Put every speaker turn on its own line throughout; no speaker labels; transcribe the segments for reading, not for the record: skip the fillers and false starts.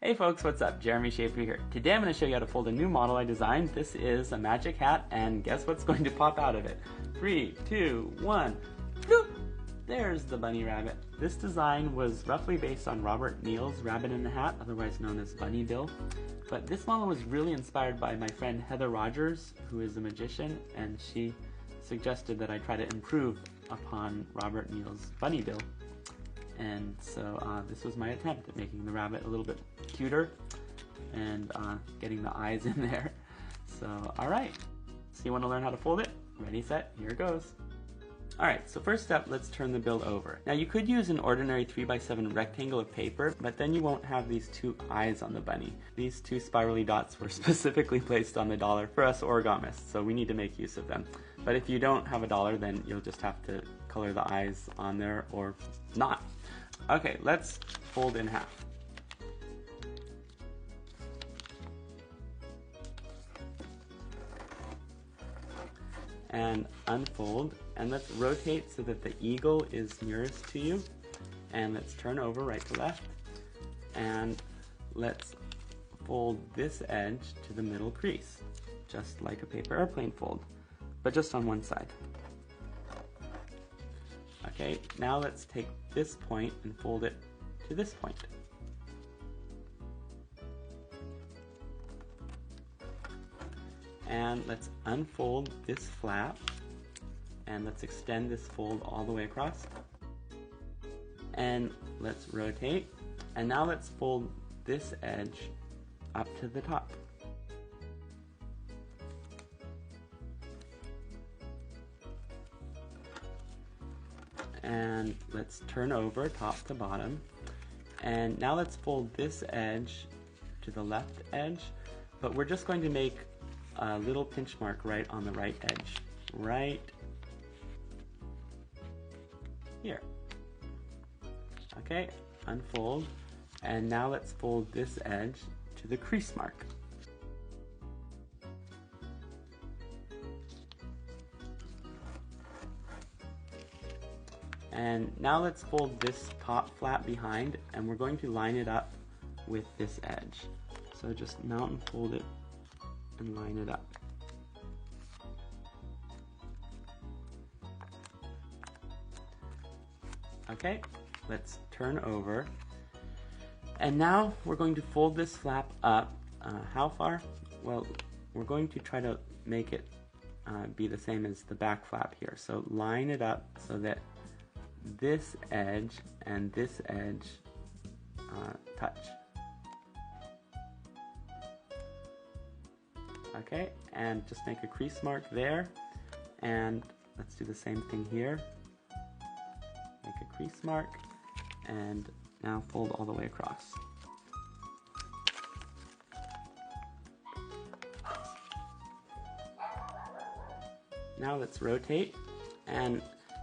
Hey folks, what's up? Jeremy Schaefer here. Today I'm going to show you how to fold a new model I designed. This is a magic hat, and guess what's going to pop out of it? 3, 2, 1, bloop! There's the bunny rabbit. This design was roughly based on Robert Neal's Rabbit in the Hat, otherwise known as Bunny Bill. But this model was really inspired by my friend Heather Rogers, who is a magician, and she suggested that I try to improve upon Robert Neal's Bunny Bill. And so this was my attempt at making the rabbit a little bit cuter and getting the eyes in there. So, alright. So you want to learn how to fold it? Ready, set, here it goes. Alright, so first step, let's turn the bill over. Now you could use an ordinary 3x7 rectangle of paper, but then you won't have these two eyes on the bunny. These two spirally dots were specifically placed on the dollar for us origamists, so we need to make use of them. But if you don't have a dollar, then you'll just have to color the eyes on there or not. Okay, let's fold in half. And unfold, and let's rotate so that the eagle is nearest to you, and let's turn over right to left, and let's fold this edge to the middle crease, just like a paper airplane fold, but just on one side. Okay, now let's take this point and fold it to this point. And let's unfold this flap, and let's extend this fold all the way across. And let's rotate, and now let's fold this edge up to the top. And let's turn over top to bottom, and now let's fold this edge to the left edge, but we're just going to make a little pinch mark right on the right edge, right here. Okay, unfold, and now let's fold this edge to the crease mark. And now let's fold this top flap behind, and we're going to line it up with this edge. So just mount and fold it and line it up. Okay, let's turn over. And now we're going to fold this flap up. How far? Well, we're going to try to make it be the same as the back flap here. So line it up so that this edge and this edge touch. Okay, and just make a crease mark there, and let's do the same thing here. Make a crease mark, and now fold all the way across. Now let's rotate, and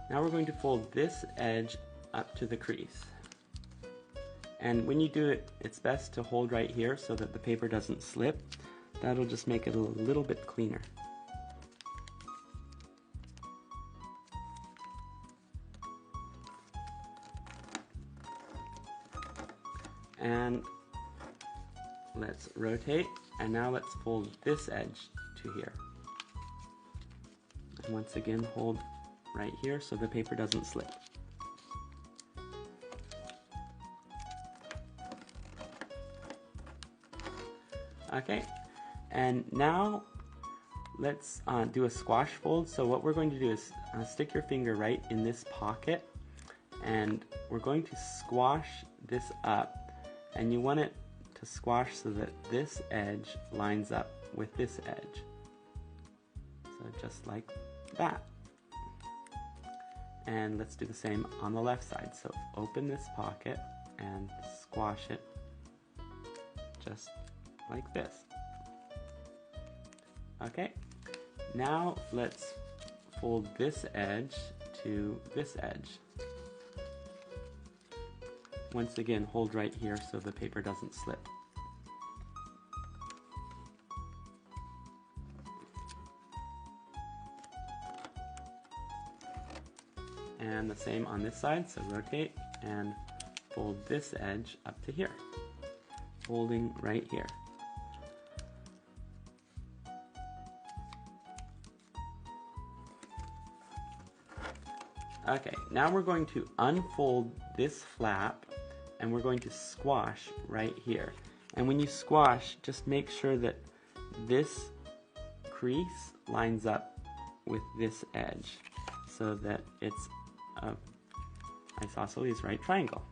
now we're going to fold this edge up to the crease. And when you do it, it's best to hold right here so that the paper doesn't slip. That'll just make it a little bit cleaner. And let's rotate, and now let's fold this edge to here. And once again, hold right here so the paper doesn't slip. Okay, and now let's do a squash fold. So what we're going to do is stick your finger right in this pocket, and we're going to squash this up, and you want it to squash so that this edge lines up with this edge. So just like that. And let's do the same on the left side. So open this pocket and squash it just like this. Okay, now let's fold this edge to this edge. Once again, hold right here so the paper doesn't slip. And the same on this side, so rotate and fold this edge up to here. folding right here. Okay, now we're going to unfold this flap and we're going to squash right here. And when you squash, just make sure that this crease lines up with this edge so that it's a isosceles right triangle.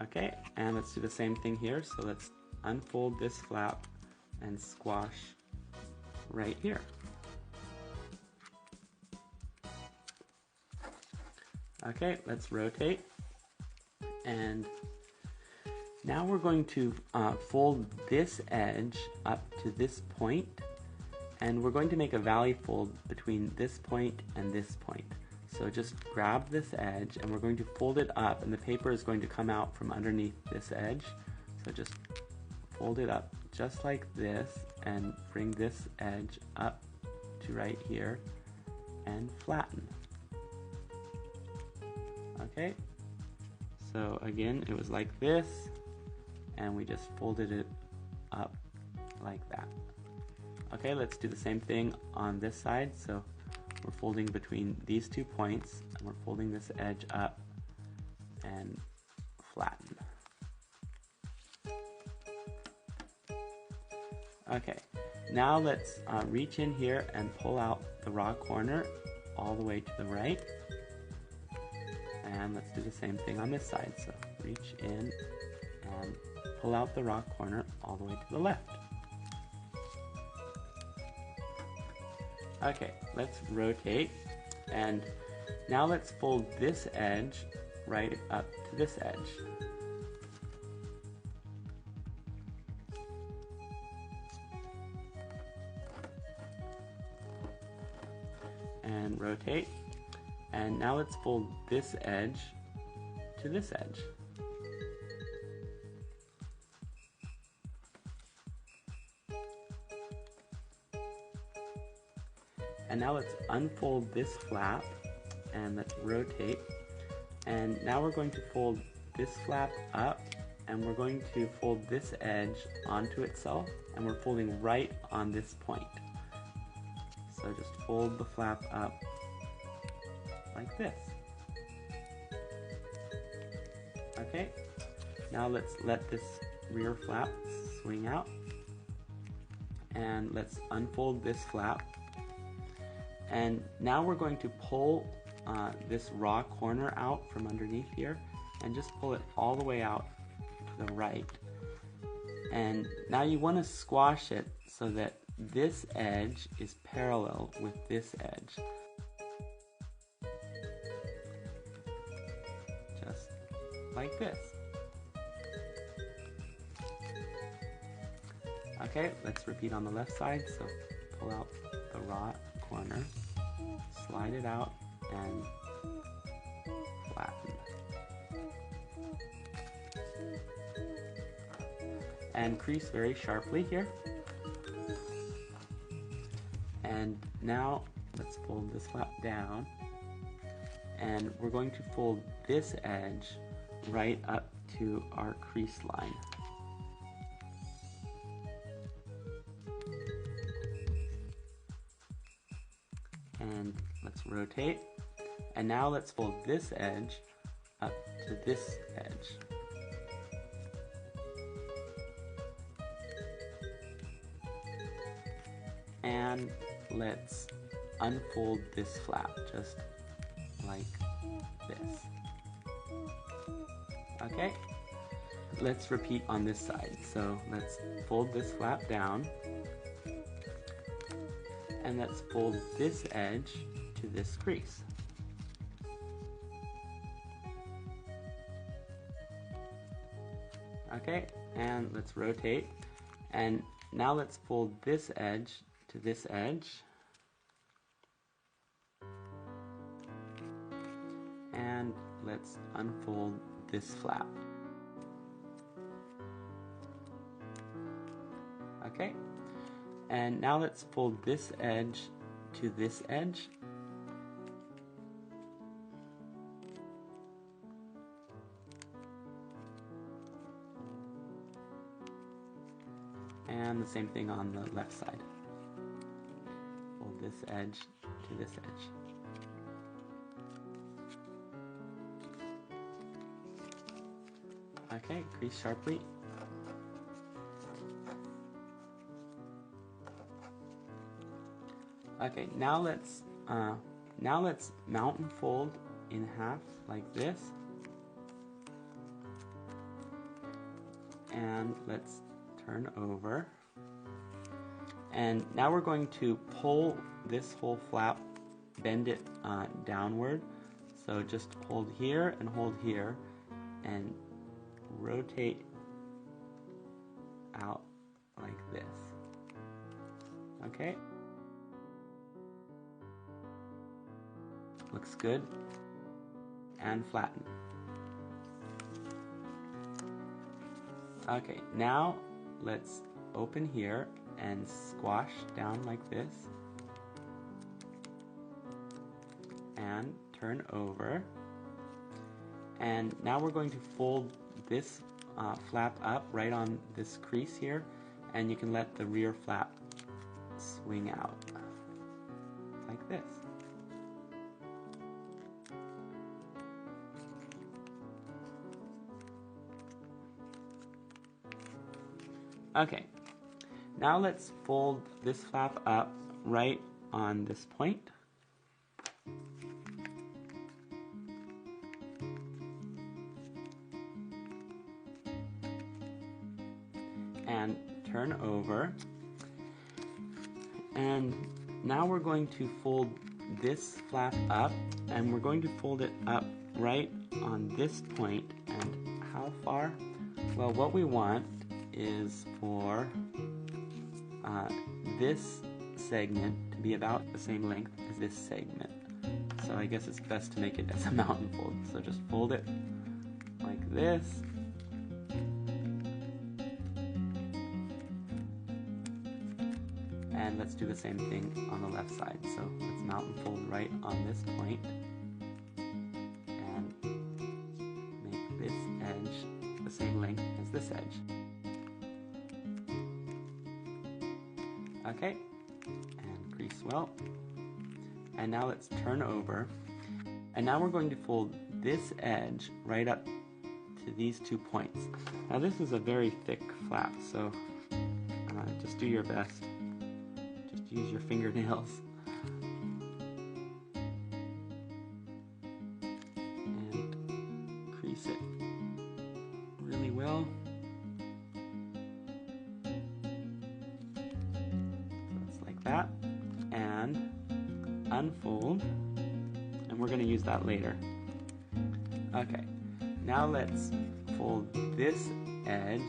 Okay, and let's do the same thing here. So let's unfold this flap and squash right here. Okay, let's rotate, and now we're going to fold this edge up to this point, and we're going to make a valley fold between this point and this point. So just grab this edge and we're going to fold it up, and the paper is going to come out from underneath this edge. So just fold it up just like this and bring this edge up to right here and flatten. Okay, so again, it was like this, and we just folded it up like that. Okay, let's do the same thing on this side. So we're folding between these 2 points, and we're folding this edge up and flatten. Okay, now let's reach in here and pull out the raw corner all the way to the right. And let's do the same thing on this side. So reach in and pull out the raw corner all the way to the left. Okay, let's rotate, and now let's fold this edge right up to this edge. And rotate, and now let's fold this edge to this edge. And now let's unfold this flap and let's rotate. And now we're going to fold this flap up, and we're going to fold this edge onto itself, and we're folding right on this point. So just fold the flap up like this. Okay, now let's let this rear flap swing out, and let's unfold this flap. And now we're going to pull this raw corner out from underneath here, and just pull it all the way out to the right. And now you want to squash it so that this edge is parallel with this edge. Just like this. Okay, let's repeat on the left side. So pull out the raw corner, slide it out, and flatten. And crease very sharply here. And now let's fold this flap down, and we're going to fold this edge right up to our crease line. And let's rotate, and now let's fold this edge up to this edge. And let's unfold this flap just like this. Okay, let's repeat on this side. So let's fold this flap down, and let's fold this edge to this crease. Okay, and let's rotate, and now let's fold this edge to this edge, and let's unfold this flap. Okay, and now let's fold this edge to this edge, And the same thing on the left side. Fold this edge to this edge. Okay, crease sharply. Okay, now let's mount and fold in half like this. And let's turn over. And now we're going to pull this whole flap, bend it downward. So just hold here, and rotate out like this. Okay? Looks good. And flatten. Okay, now let's open here and squash down like this. And turn over. And now we're going to fold this flap up right on this crease here, and you can let the rear flap swing out like this. Okay, now let's fold this flap up right on this point. And turn over. And now we're going to fold this flap up, and we're going to fold it up right on this point. And how far? Well, what we want is for this segment to be about the same length as this segment. So I guess it's best to make it as a mountain fold. So just fold it like this. And let's do the same thing on the left side. So let's mountain fold right on this point and make this edge the same length as this edge. Okay, and crease well. And now let's turn over. And now we're going to fold this edge right up to these 2 points. Now this is a very thick flap, so just do your best. Just use your fingernails. And crease it really well. That, and unfold, and we're going to use that later. Okay, now let's fold this edge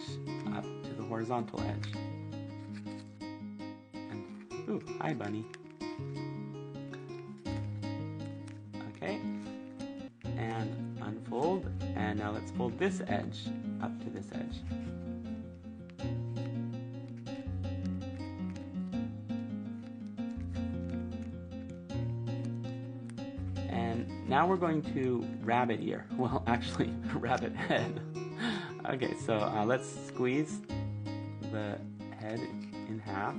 up to the horizontal edge. And, ooh, hi bunny. Okay, and unfold, and now let's fold this edge up to this edge. Now we're going to rabbit ear. Well, actually, rabbit head. Okay, so let's squeeze the head in half,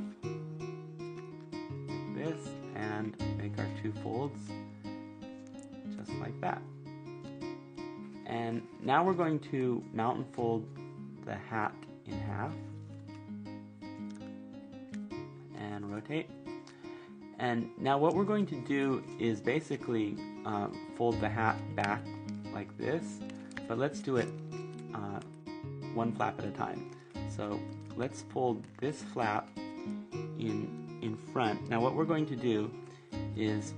like this, and make our 2 folds, just like that. And now we're going to mountain fold the hat in half, and rotate. And now what we're going to do is basically fold the hat back like this, but let's do it one flap at a time. So let's fold this flap in front. Now what we're going to do is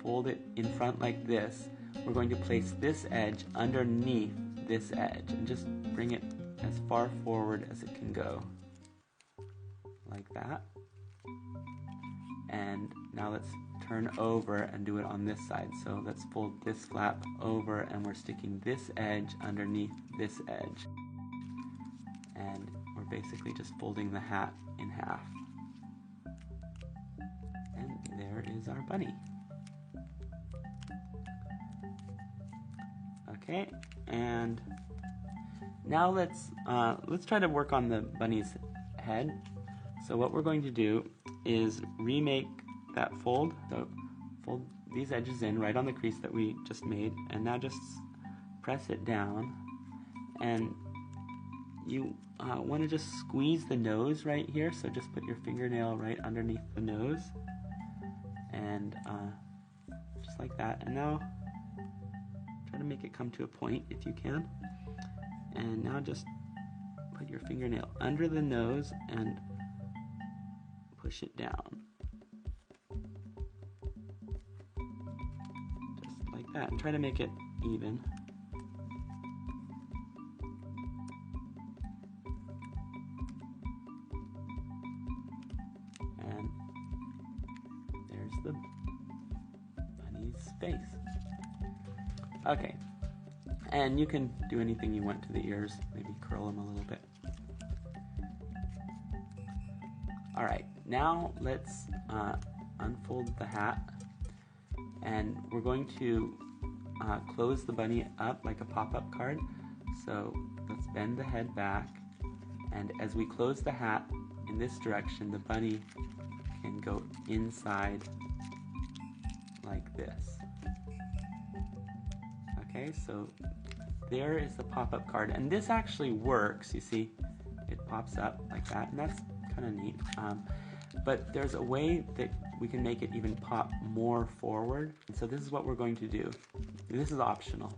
fold it in front like this. We're going to place this edge underneath this edge and just bring it as far forward as it can go, like that. And now let's turn over and do it on this side. So let's fold this flap over, and we're sticking this edge underneath this edge. And we're basically just folding the hat in half. And there is our bunny. Okay, and Now let's try to work on the bunny's head. So what we're going to do is remake that fold. So fold these edges in right on the crease that we just made, and now just press it down, and you want to just squeeze the nose right here. So just put your fingernail right underneath the nose, and just like that. And now try to make it come to a point if you can. And now just put your fingernail under the nose and push it down. Just like that. And try to make it even. And there's the bunny's face. Okay. And you can do anything you want to the ears, maybe curl them a little bit. Alright, now let's unfold the hat, and we're going to close the bunny up like a pop-up card. So let's bend the head back, and as we close the hat in this direction, the bunny can go inside like this. Okay, so there is the pop-up card, and this actually works. You see, it pops up like that, and that's kind of neat. But there's a way that we can make it even pop more forward, and so this is what we're going to do. This is optional.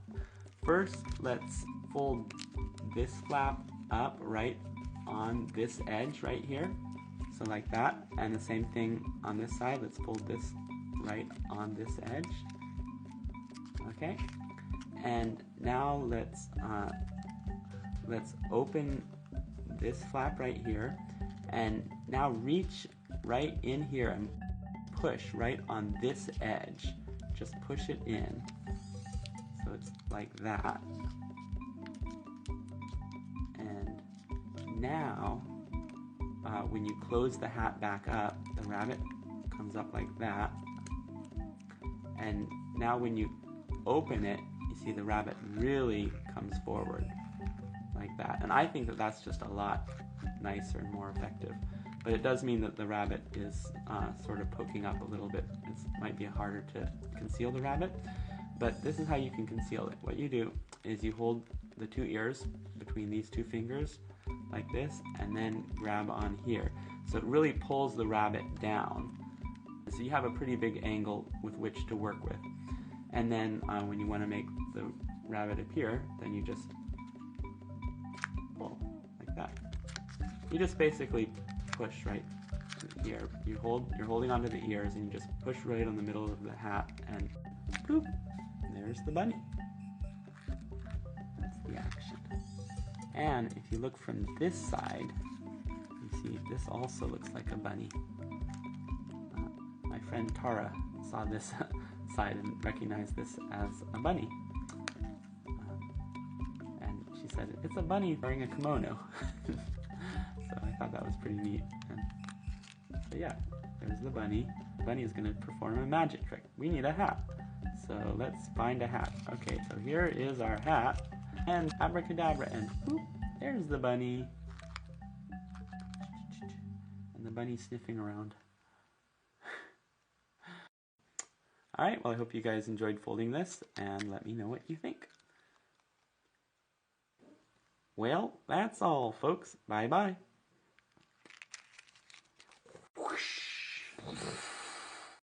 First, let's fold this flap up right on this edge right here, so like that, and the same thing on this side. Let's fold this right on this edge. Okay. And now let's open this flap right here, and now reach right in here and push right on this edge. Just push it in, so it's like that. And now, when you close the hat back up, the rabbit comes up like that. And now when you open it, you see the rabbit really comes forward like that. And I think that that's just a lot nicer and more effective. But it does mean that the rabbit is sort of poking up a little bit. It might be harder to conceal the rabbit, but this is how you can conceal it. What you do is you hold the two ears between these two fingers like this, and then grab on here. So it really pulls the rabbit down. So you have a pretty big angle with which to work with. And then when you want to make the rabbit appear, then you just pull like that. You just basically push right here. You're holding onto the ears, and you just push right on the middle of the hat, and boop, there's the bunny. That's the action. And if you look from this side, you see this also looks like a bunny. My friend Tara saw this side and recognized this as a bunny. And she said, it's a bunny wearing a kimono. So I thought that was pretty neat. And so yeah, there's the bunny. The bunny is going to perform a magic trick. We need a hat. So let's find a hat. Okay, so here is our hat. And abracadabra, and whoop, there's the bunny. And the bunny's sniffing around. Alright, well I hope you guys enjoyed folding this, and let me know what you think. Well, that's all, folks. Bye-bye.